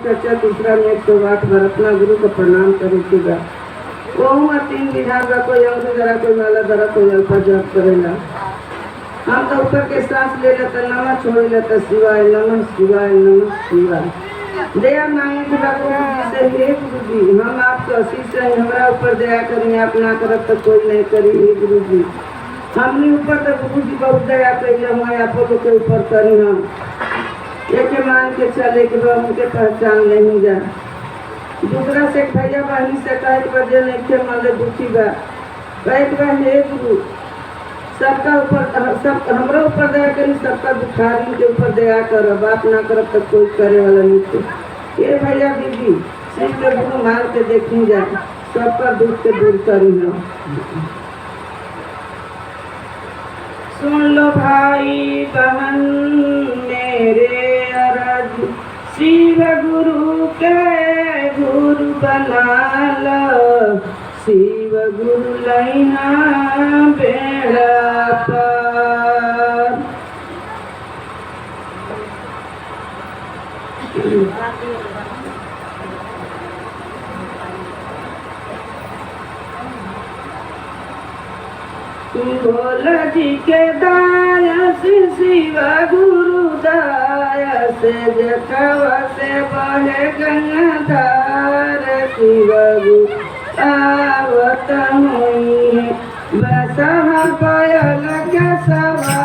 चर्चा दूसरा में 108 बार अपना गुरु को प्रणाम करेगा। वो 3 विधान का कोई अंग जरा कोई माला जरा कोई अल्पा जप करेला। हम तो ऊपर के सांस ले लेते नमः छोड़ लेते शिवाय नमः शिवाय नमः शिवाय। दया मांगे कि भगवान से हे गुरु जी हम आपको आशीष से हमारा ऊपर दया करें, आप ना करब तो कोई नहीं करी। हे गुरु जी हमने ऊपर तो गुरु जी बहुत दया कैले हुए, आप लोग के ऊपर करी हम एक मान के चले के बाद उनके पहचान नहीं जा। दूसरा से भैया बहनी से कहे बजे नहीं थे मान ले दुखी बा कहे हे गुरु सबका ऊपर सब हमारा ऊपर दया करी, सबका दुखारी के ऊपर दया कर, बात ना करब तो कोई करे वाला नहीं थे। ये भैया दीदी सिर्फ के गुरु मान के देखी जा सबका दुख के दूर करी हो। सुन लो भाई बहन मेरे अरज शिव गुरु के गुरु बना लो, शिव गुरु लैना बेड़ा पार। भोला जी के दाया से शिव गुरु दाया से जखवा से बहे गंगाधार, शिव गुरु आवत हुई बसहा पायल के सवा